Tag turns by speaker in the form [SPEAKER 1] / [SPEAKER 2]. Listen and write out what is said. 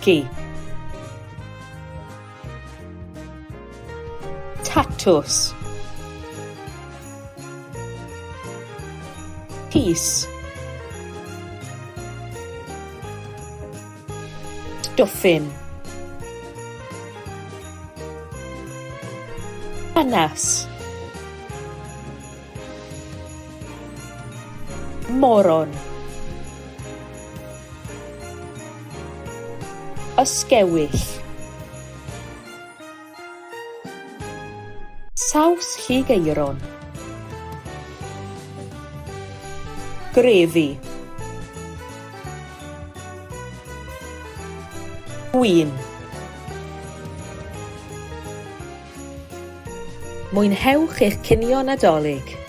[SPEAKER 1] Taci. Tatws. Pys. Stwffyn. Hanas. Moron. Ysgewyll. Saws Lligeiron. Grefi. Gwin. Mwynhewch eich cinio Nadolig.